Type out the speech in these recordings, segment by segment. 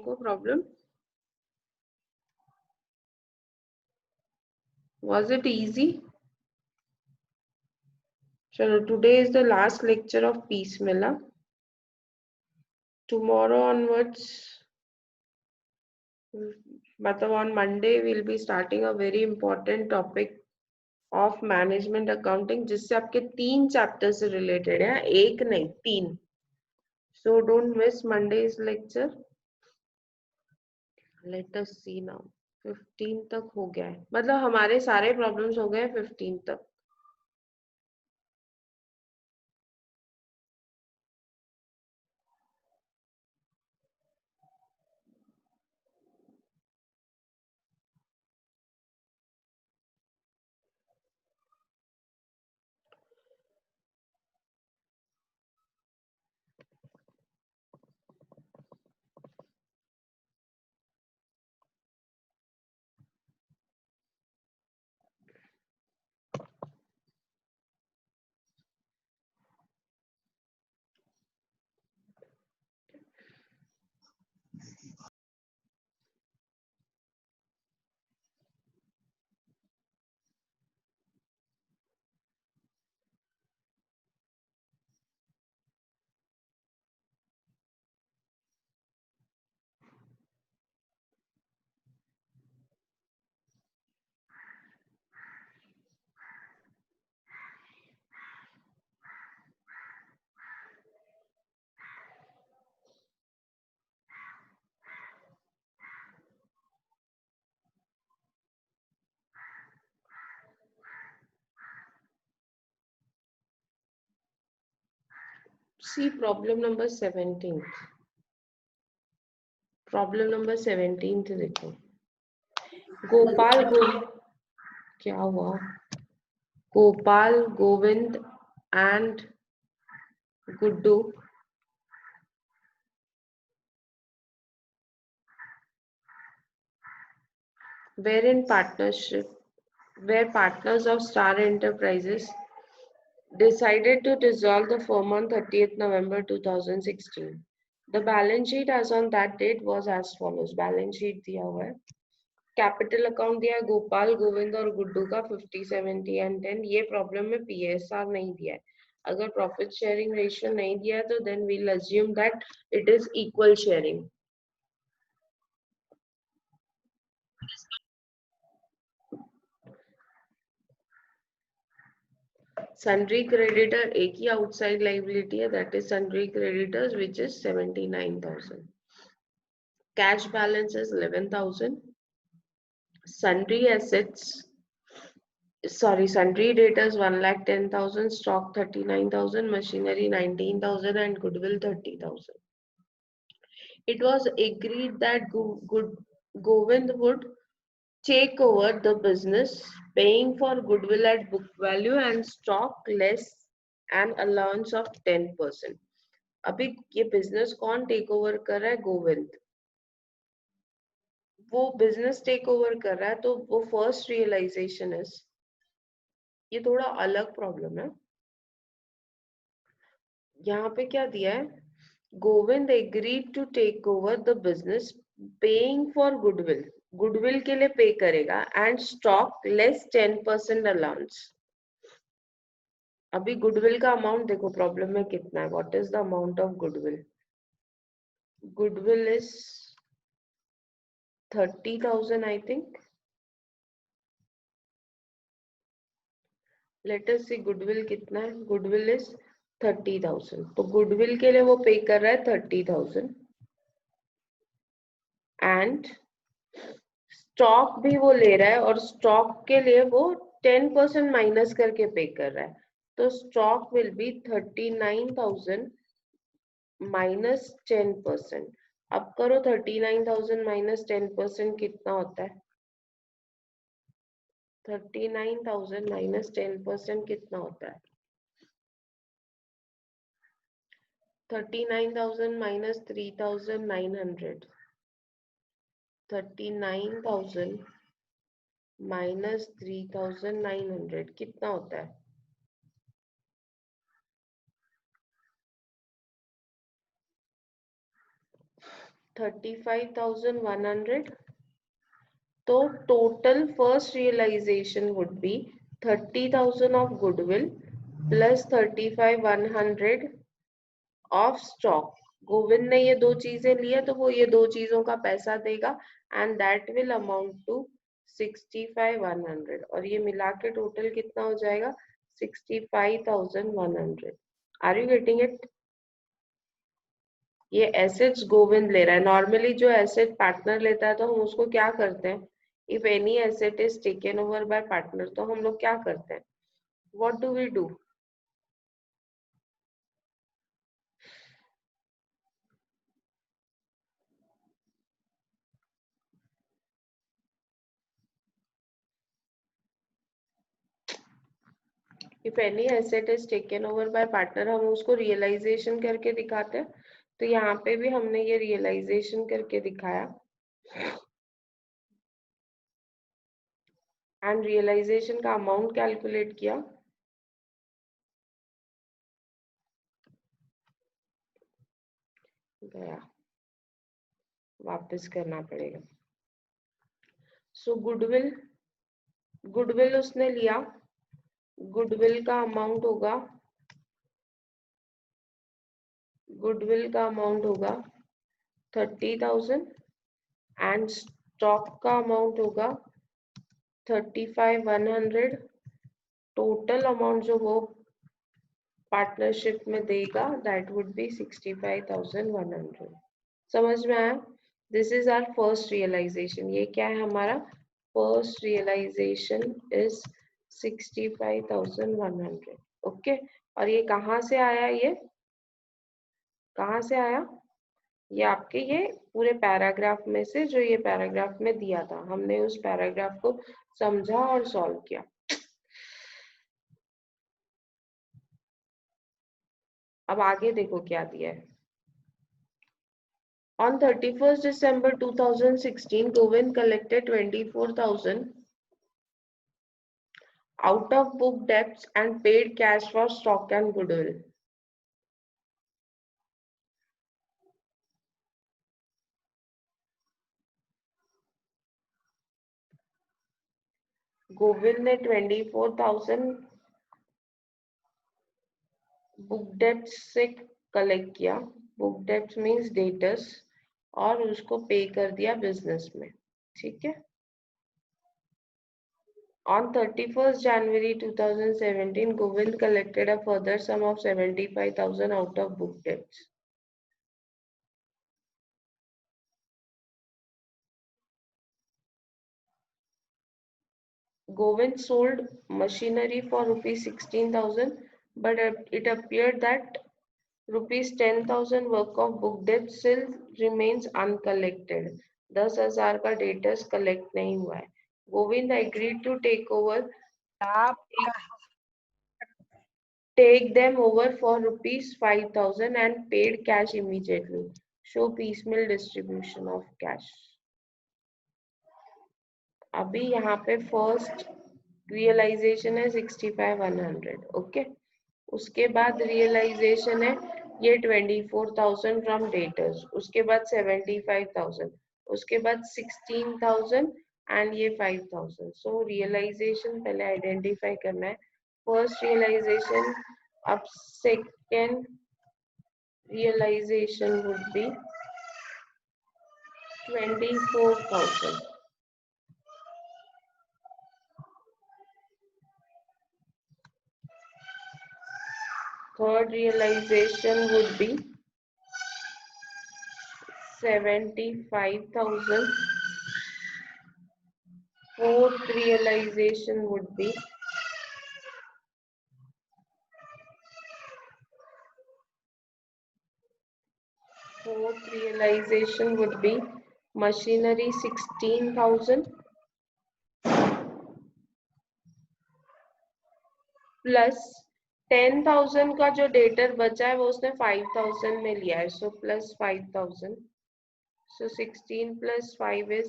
को problem? Was it easy? चलो, today is the last lecture of Peace Miller. Tomorrow onwards, मतलब on Monday we'll be starting a very important topic of management accounting, जिससे आपके 3 chapter से related है, एक नहीं 3. So don't miss Monday's lecture. Let us see now. 15 तक हो गया है, मतलब हमारे सारे प्रॉब्लम्स हो गए 15 तक. See problem number 17. Problem number 17 देखो. गोपाल क्या हुआ? Gopal, Govind and Guddu were partners of Star Enterprises, decided to dissolve the firm on 30th November 2016. The balance sheet as on that date was as follows. Balance sheet दिया हुआ है. Capital account दिया है गोपाल, गोविंद और गुड्डू का 50, 70 एंड 10. ये प्रॉब्लम में PSR नहीं दिया है. अगर प्रॉफिट शेयरिंग रेशियो नहीं दिया है तो then we'll assume that it is equal sharing. Sundry creditor एक ही आउटसाइड लाइबिलिटी है, that is sundry creditors which is 79,000. Cash balance is 11,000. Sundry assets sundry debtors 1,10,000, stock 39,000, machinery 19,000 and goodwill 30,000. It was agreed that Govind would take over the business, paying for goodwill at book value and stock less an allowance of 10%. अभी ये business कौन take over कर रहा है? गोविंद. वो business take over कर रहा है तो वो फर्स्ट रियलाइजेशन है. ये थोड़ा अलग प्रॉब्लम है. यहाँ पे क्या दिया है? Govind agreed to take over the business, paying for goodwill. Goodwill के लिए पे करेगा एंड स्टॉक लेस 10% अलाउंस. अभी गुडविल का अमाउंट देखो प्रॉब्लम में कितना है. What is the amount of goodwill? Goodwill is 30,000 I think. Let us see goodwill कितना है. Goodwill is 30,000. तो गुडविल के लिए वो पे कर रहा है 30,000 एंड स्टॉक भी वो ले रहा है और स्टॉक के लिए वो 10% माइनस करके पे कर रहा है. तो स्टॉक विल बी 39,000 माइनस 10%. अब करो 39,000 माइनस 10% कितना होता है? 39,000 माइनस 10% कितना होता है? 39,000 माइनस 3,900. 39,000 माइनस 3,900 कितना होता है? 35,100. तो total first realization would be 30,000 of goodwill plus 35,100 of stock. Govind ने ये दो चीजें लिया तो वो ये दो चीजों का पैसा देगा and that will amount to 65,100 और ये मिला के टोटल कितना हो जाएगा 65,100. Are you getting it? ये एसेट्स गोविंद ले रहा है. नॉर्मली जो एसेट पार्टनर लेता है तो हम उसको क्या करते हैं? If any asset is taken over by partner तो हम लोग क्या करते हैं? What do we do? If any asset is taken over by partner हम उसको रियलाइजेशन करके दिखाते हैं. तो यहाँ पे भी हमने ये रियलाइजेशन करके दिखाया एंड रियलाइजेशन का अमाउंट कैलकुलेट किया. गया, वापस करना पड़ेगा. सो गुडविल उसने लिया. गुडविल का अमाउंट होगा 30,000 एंड स्टॉक का अमाउंट होगा 35,100. टोटल अमाउंट जो वो पार्टनरशिप में देगा दैट वुड बी 65,100. समझ में आया? This is our first realization. ये क्या है हमारा? First realization is 65,100. ओके. और ये कहाँ से आया? ये कहाँ से आया? ये आपके ये पूरे पैराग्राफ में से जो ये पैराग्राफ में दिया था हमने उस पैराग्राफ को समझा और सॉल्व किया. अब आगे देखो क्या दिया है. On 31st December 2016, Govind collected 24,000 out of book debts and paid cash for stock and goodwill. Govind ने 24,000 बुक डेट्स से कलेक्ट किया. बुक डेट्स मीन्स डेटर्स और उसको पे कर दिया बिजनेस में. ठीक है. On 31st January 2017, Govind collected a further sum of 75,000 out of book debts. Govind sold machinery for rupees 16,000, but it appeared that rupees 10,000 worth of book debt still remains uncollected. 10,000 का debtors collect नहीं हुआ है. Govind agreed to take them over for rupees 5,000 and paid cash immediately. Show piecemeal distribution of cash. अभी यहाँ पे first realisation है 65,100. Okay. उसके बाद रियलाइजेशन है ये 24,000 फ्रॉम डेटर्स. उसके बाद 75,000. उसके बाद 16,000 एंड ये 5,000. सो रियलाइजेशन पहले आइडेंटिफाई करना है. First realization. अब second realization would be 24,000. Third realization would be 75,000. Fourth realization would be machinery 16,000 plus 10,000 का जो डेटर बचा है वो उसने 5,000 में लिया है. So plus 5,000. So 16 plus 5 is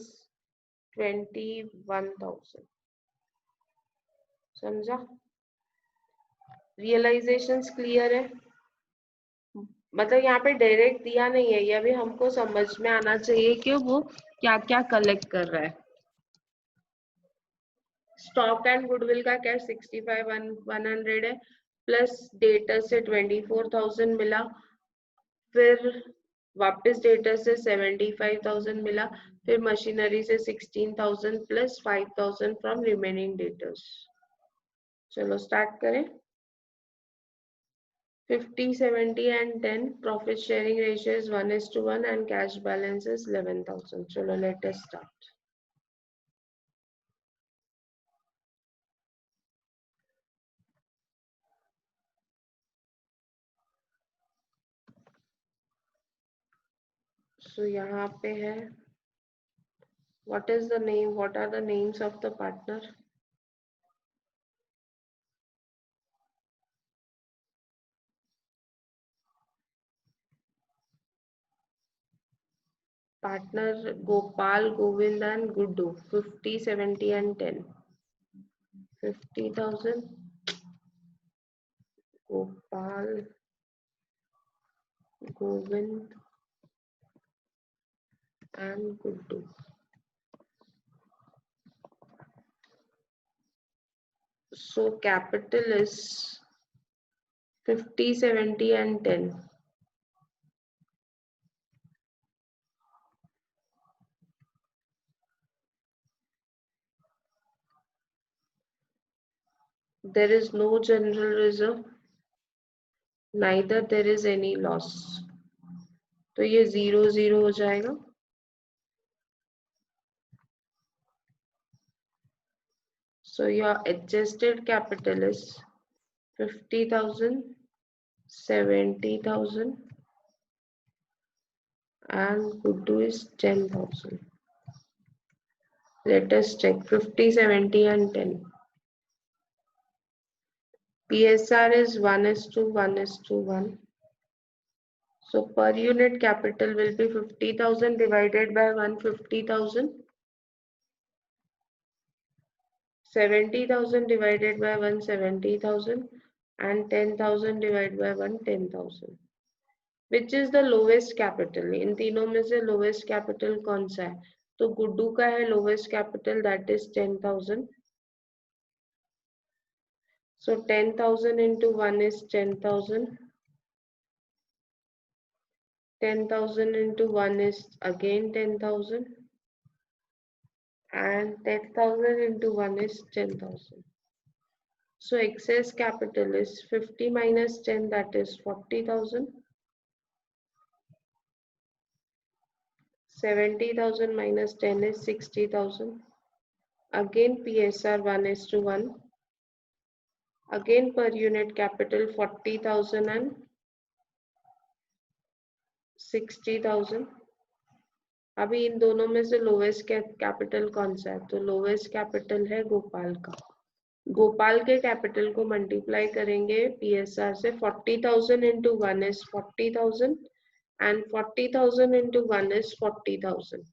21,000. समझा? रियलाइजेशंस क्लियर है? मतलब यहाँ पे डायरेक्ट दिया नहीं है, ये अभी हमको समझ में आना चाहिए कि वो क्या क्या कलेक्ट कर रहा है। स्टॉक एंड गुडविल का क्या 65,100 है, प्लस डेटर से 24,000 मिला, फिर वापस डेटर से 75,000 मिला, फिर मशीनरी से 16,000 प्लस 5,000 फ्रॉम रिमेनिंग डेटर्स। चलो स्टार्ट करें। 50, 70 and 10. Profit sharing ratio is 1:1 and cash balance is 11,000. Chalo, let us start. So यहाँ पे है, what is the name? What are the names of the partner? Partner Gopal, Govind and Guddu. 50, 70 and 10. 50,000. Gopal, Govind and Guddu. So capital is 50, 70 and 10. There is no general reserve, neither there is any loss. तो ये 0 0 हो जाएगा। So your adjusted capital is 50,000, 70,000 and Guddu is 10,000. Let us check 50, 70 and 10. PSR is 1:1:1. So per unit capital will be 50,000 divided by 150,000. 70,000 divided by 170,000 and 10,000 divided by 10,000. Which is the lowest capital? इन तीनों में से lowest capital कौन सा है? तो गुड्डू का है lowest capital, that is 10,000. So 10,000 into 1 is 10,000. 10,000 into 1 is again 10,000. And 10,000 into 1 is 10,000. So excess capital is 50 minus 10, that is 40,000. 70,000 minus 10 is 60,000. Again PSR 1:1. Again per unit capital 40,000 and 60,000. अभी इन दोनों में से लोवेस्ट कैपिटल कौन सा है? तो lowest capital है गोपाल का। गोपाल के कैपिटल को मल्टीप्लाई करेंगे पीएसआर से। 40,000 into 1 is 40,000 and 40,000 into 1 is 40,000.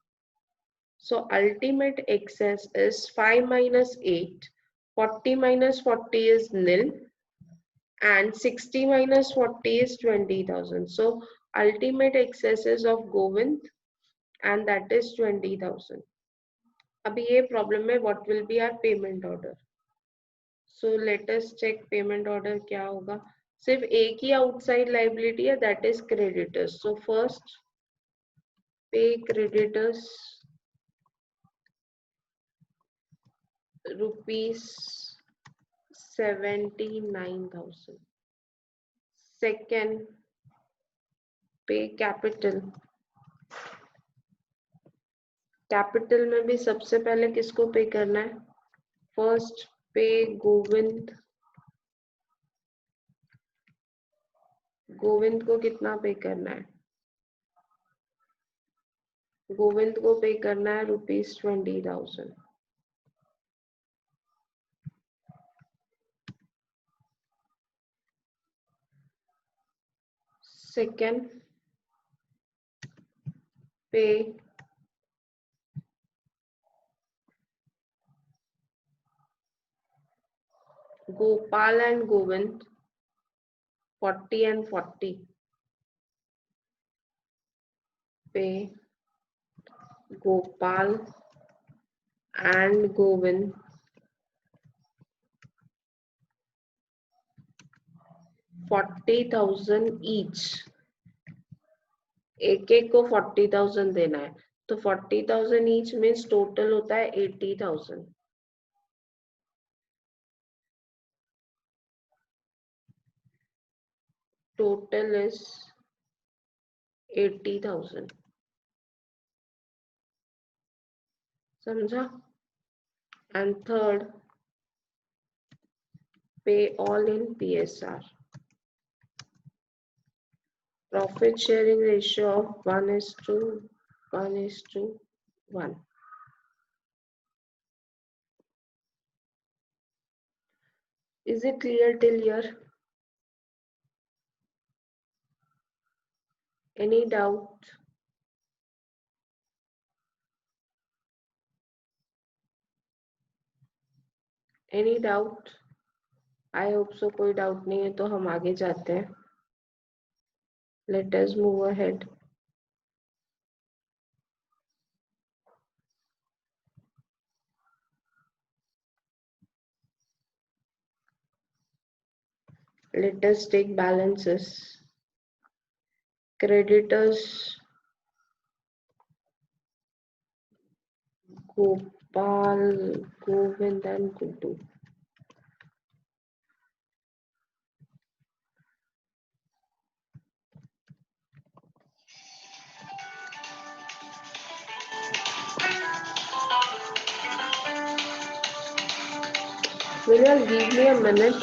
So ultimate excess is 5 minus 8. 40 minus 40 is nil and 60 minus 40 is 20,000. So ultimate excess is of Govind and that is 20,000. अभी ये प्रॉब्लम है, what will be our payment order? So let us check payment order क्या होगा। सिर्फ एक ही outside liability है, that is creditors. So first pay creditors rupees 79,000. Second, pay capital. Capital में भी सबसे पहले किसको पे करना है? फर्स्ट पे गोविंद। गोविंद को कितना पे करना है? गोविंद को पे करना है ₹20,000। सेकेंड, पे Gopal and Govind 40 and 40. pay Gopal and Govind 40,000 each. एक एक को 40,000 देना है, तो 40,000 each मीन्स टोटल होता है 80,000. Total is 80,000. समझा? And third, pay all in PSR. Profit sharing ratio of 1:1:1. Is it clear till here? Any doubt? Any doubt? I hope so. कोई doubt नहीं है तो हम आगे जाते हैं. Let us move ahead. Let us take balances. Creditors Gopal, Govind and Guddu. Will you give me a minute?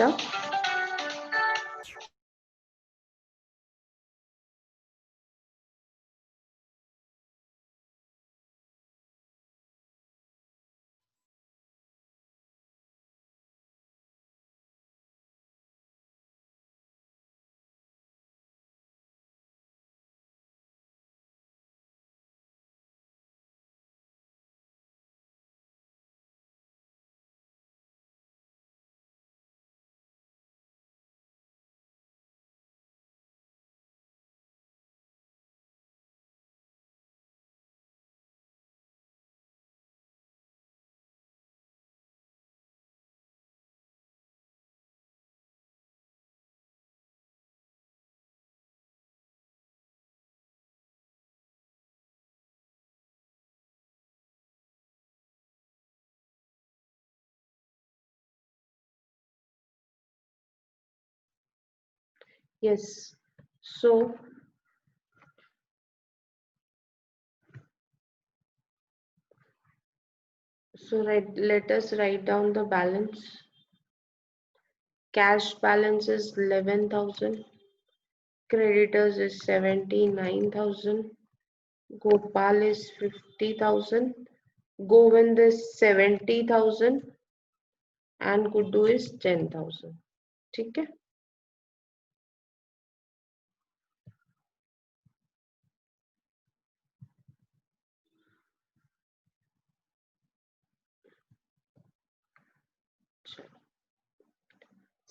Yes. So let us write down the balance. Cash balance is 11,000. Creditors is 79,000. Gopal is 50,000. Govind is 70,000. And Guddu is 10,000. ठीक है?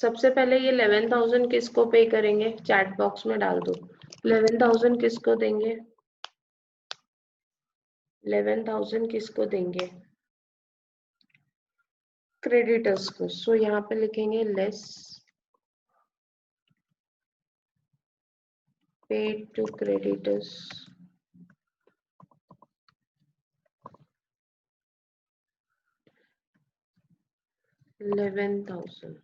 सबसे पहले ये 11,000 किसको पे करेंगे? Chat box में डाल दो. 11,000 किसको देंगे? 11,000 किसको देंगे? क्रेडिटर्स को. सो यहाँ पे लिखेंगे less paid to creditors. $11,000.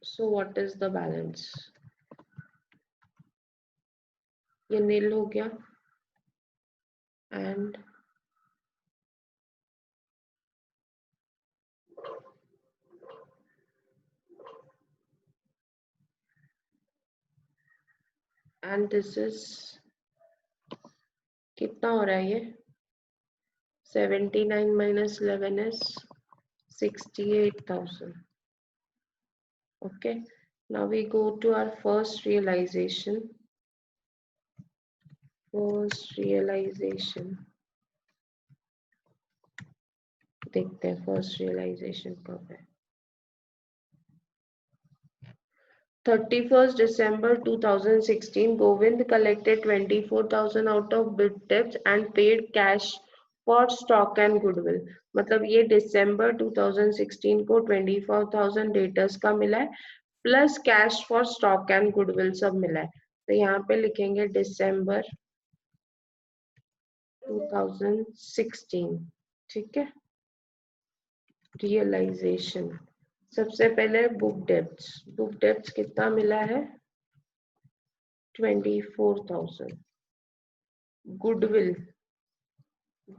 So what is the balance? ये नील हो गया. And this is कितना हो रहा है ये? 79 minus 11 is 68,000. Okay. Now we go to our first realization. देखते हैं फर्स्ट रियलाइजेशन कब है. 31st December 2016, Govind collected 24,000 out of bid debts and paid cash for stock and goodwill. मतलब ये दिसंबर 2016 को 24,000 डेटर्स का मिला है plus cash for stock and goodwill सब मिला है. तो यहाँ पे लिखेंगे दिसंबर 2016. ठीक है. रियलाइजेशन सबसे पहले बुक डेब्ट्स कितना मिला है 24,000.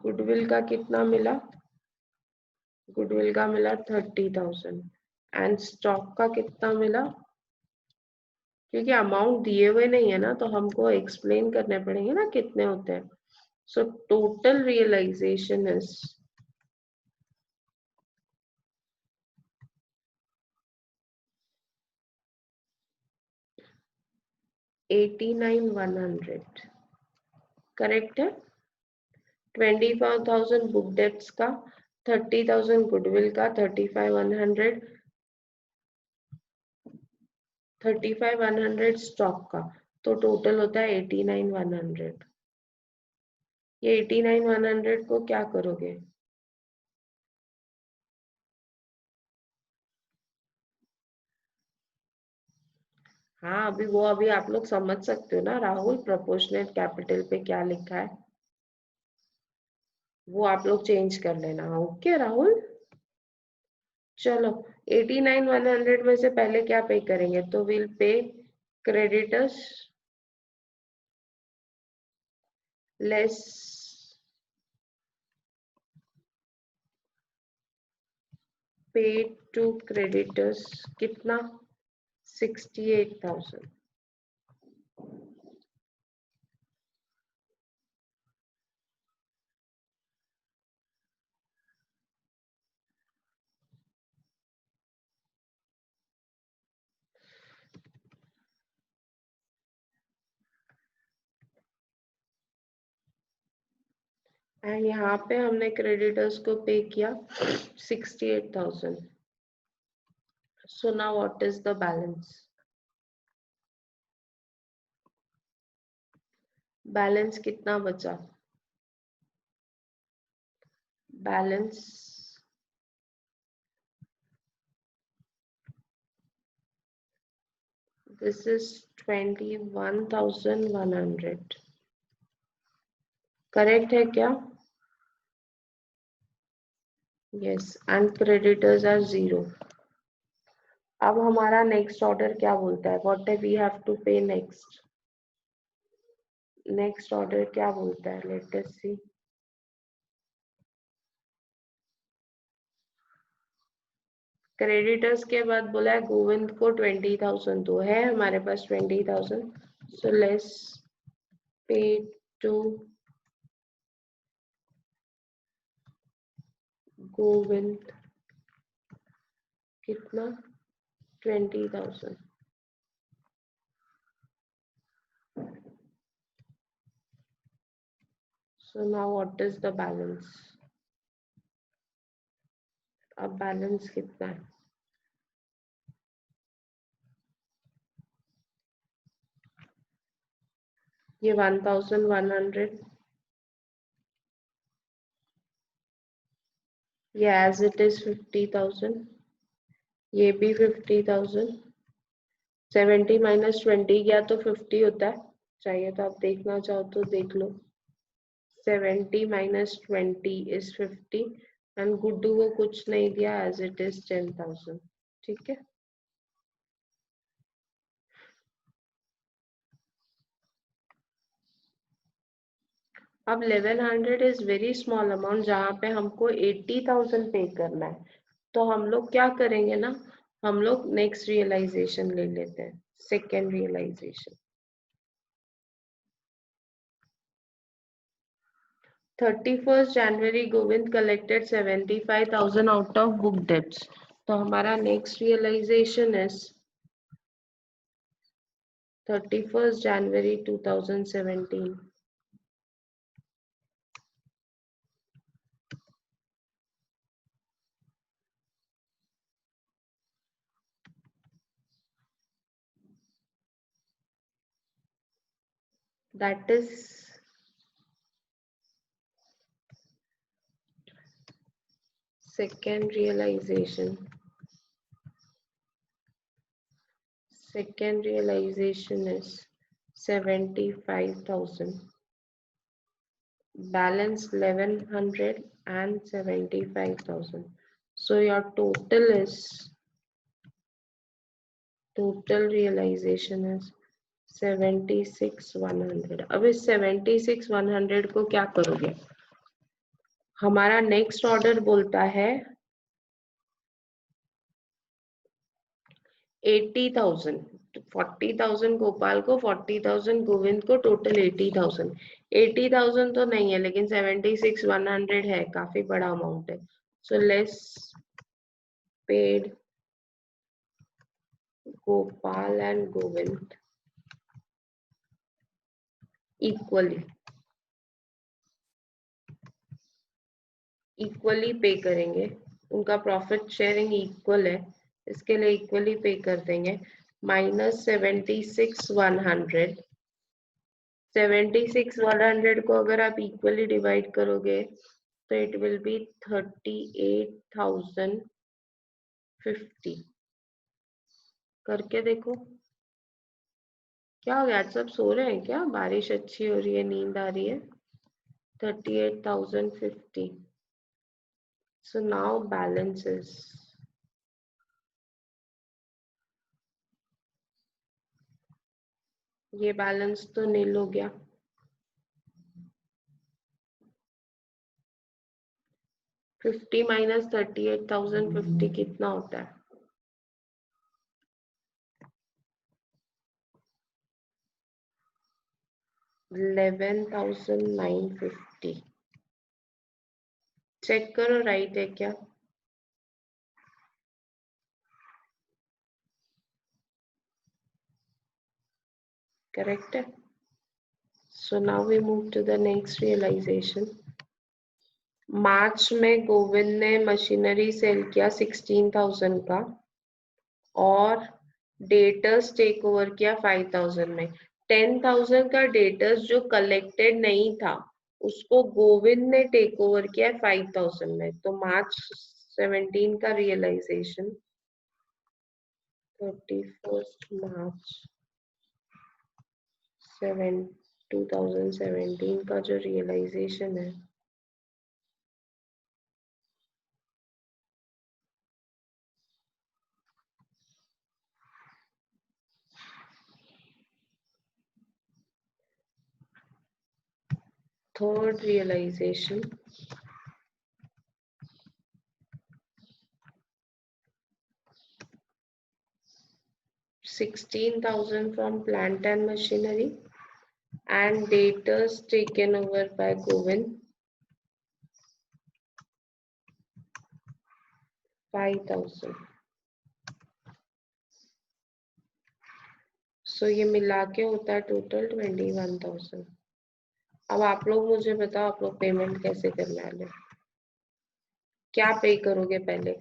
गुडविल का कितना मिला गुडविल का मिला 30,000 एंड स्टॉक का कितना मिला क्योंकि अमाउंट दिए हुए नहीं है ना तो हमको एक्सप्लेन करने पड़ेंगे ना कितने होते हैं. So total realization is 89,100. Correct है. 24,000 बुक डेब्ट्स का 30,000 गुडविल का 35,100 स्टॉक का तो टोटल होता है 89,100. ये 89,100 को क्या करोगे हाँ अभी आप लोग समझ सकते हो ना राहुल प्रोपोर्शनेट कैपिटल पे क्या लिखा है वो आप लोग चेंज कर लेना. ओके राहुल. चलो 89,100 में से पहले क्या पे करेंगे तो will pay creditors less paid to creditors कितना 68,000. एंड यहाँ पे हमने क्रेडिटर्स को पे किया 68,000. So now what is the balance कितना बचा बैलेंस this is 21,100. करेक्ट है क्या यस एंड क्रेडिटर्स आर 0. अब हमारा नेक्स्ट ऑर्डर क्या बोलता है व्हाट वी हैव टू पे नेक्स्ट ऑर्डर क्या बोलता है लेट अस सी. क्रेडिटर्स के बाद बोला है गोविंद को 20,000 तो है हमारे पास 20,000. सो लेस पे टू गोविंद कितना 20,000. So now what is the balance? अब बैलेंस कितना है ये 1,100 ये एज इट इज 50,000 ये भी 50,000 70 माइनस 20 गया तो 50 होता है चाहिए तो आप देखना चाहो तो देख लो 70 माइनस 20 इज 50 एंड गुड्डू को कुछ नहीं दिया एज इट इज 10,000. ठीक है अब 1100 इज वेरी स्मॉल अमाउंट जहाँ पे हमको 80,000 पे करना है तो हम लोग क्या करेंगे ना हम लोग नेक्स्ट रियलाइजेशन ले लेते हैं second realization 31st January Govind collected 75,000 out of book debts. तो हमारा next realization is 31st January 2017. that is second realization. Second realization is 75,000. Balance 1100 and 75,000. So your total realization is 76,100. अब इस 76,100 को क्या करोगे? हमारा नेक्स्ट ऑर्डर बोलता है 80,000. 40,000 गोपाल को, 40,000 गोविंद को, टोटल 80,000. 80,000 तो नहीं है, लेकिन 76,100 है, काफी बड़ा अमाउंट है. So less paid Gopal and Govind equally pay करेंगे. उनका प्रॉफिट शेयरिंग इक्वल है, इसके लिए इक्वली पे कर देंगे. माइनस 76,100. 76,100 को अगर आप इक्वली डिवाइड करोगे तो इट विल बी 38,050. करके देखो. क्या हो गया? आज सब सो रहे हैं क्या? बारिश अच्छी हो रही है, नींद आ रही है. 38,050. So now balance is ये बैलेंस तो नील हो गया. 50 माइनस 38,050 कितना होता है? 11,950. चेक करो राइट है क्या? करेक्ट है. So now we move to the next realization. मार्च में गोविंद ने मशीनरी सेल किया 16,000 का और डेटर्स टेक ओवर किया 5,000 में. 10,000 का डेटर्स जो कलेक्टेड नहीं था उसको गोविंद ने टेक ओवर किया 5,000 में. तो मार्च 17 का रियलाइजेशन 31 मार्च 2017 का जो रियलाइजेशन है third realisation 16,000 from plant and machinery and debtors taken over by Govind 5,000. सो ये मिला के होता है टोटल 21,000. अब आप लोग मुझे बताओ आप लोग पेमेंट कैसे करने वाले? क्या पे करोगे पहले?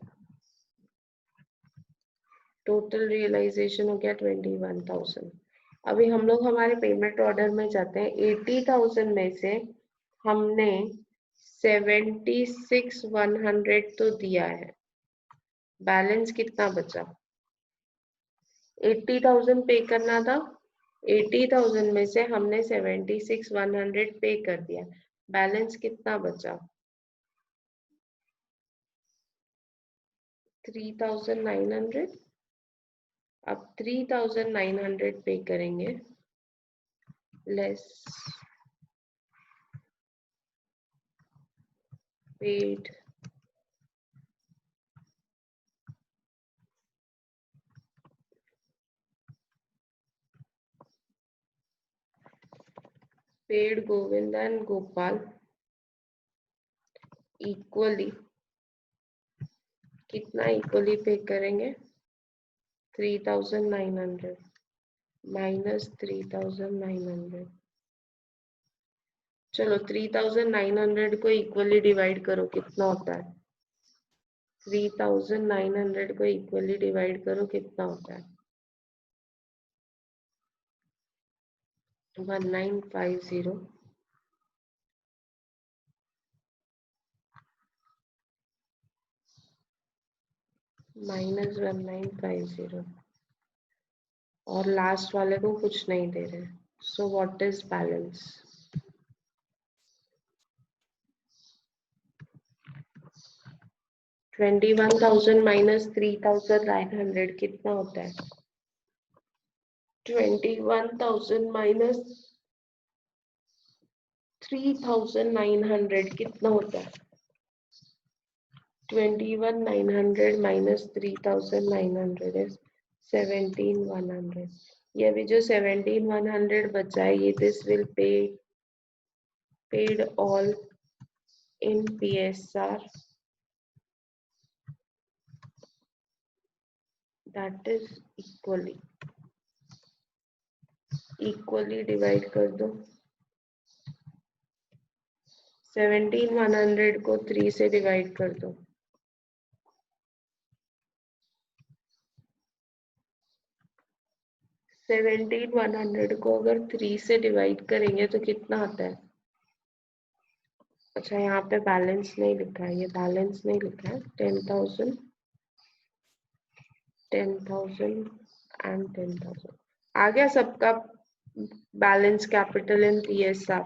टोटल रियलाइजेशन हो गया 21,000. अभी हम लोग हमारे पेमेंट ऑर्डर में जाते हैं. 80,000 में से हमने 76,100 तो दिया है. बैलेंस कितना बचा? 80,000 पे करना था. 80,000 में से हमने 76,100 पे कर दिया. बैलेंस कितना बचा? 3,900. अब 3,900 पे करेंगे less paid Govind and Gopal equally. कितना इक्वली पे करेंगे? 3,900 माइनस 3,900. चलो 3,900 को इक्वली डिवाइड करो, कितना होता है? 3,900 को इक्वली डिवाइड करो, कितना होता है? 1950 minus 1950 और लास्ट वाले को कुछ नहीं दे रहे, so what is balance? 21,000 minus 3,900 कितना होता है? 21,000 माइनस 3,900 कितना होता है? 21,900 minus 3,900 is 17,100. ये अभी जो 17,100 बचा है, ये this will paid all in PSR, that is equally divide कर दो। 17,100 को 3 से डिवाइड कर दो। 17,100 को अगर 3 से डिवाइड करेंगे तो कितना आता है? अच्छा, यहाँ पे बैलेंस नहीं लिखा है, ये बैलेंस नहीं लिखा है। 10,000 10,000 एंड 10,000 आ गया सबका बैलेंस कैपिटल इन PSR।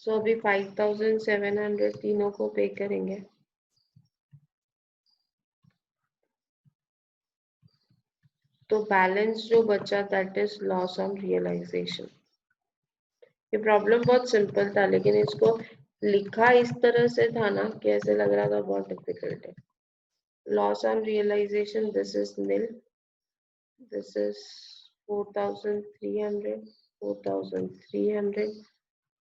सो अभी 5,700 तीनों को पे करेंगे। तो बैलेंस जो बचा that is loss on realization. ये प्रॉब्लम बहुत सिंपल था, लेकिन इसको लिखा इस तरह से था ना कि ऐसे लग रहा था बहुत डिफिकल्ट है। Loss on realization, this is nil, this is 4,300, 4,300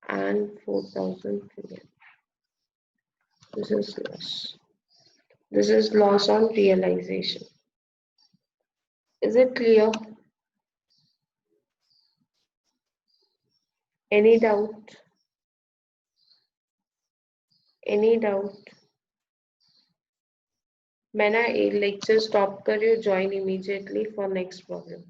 and 4,300. This is loss. This is loss on realization. Is it clear? Any doubt? Any doubt? मैं ना लेक्चर स्टॉप कर रही हूँ, join immediately for next problem.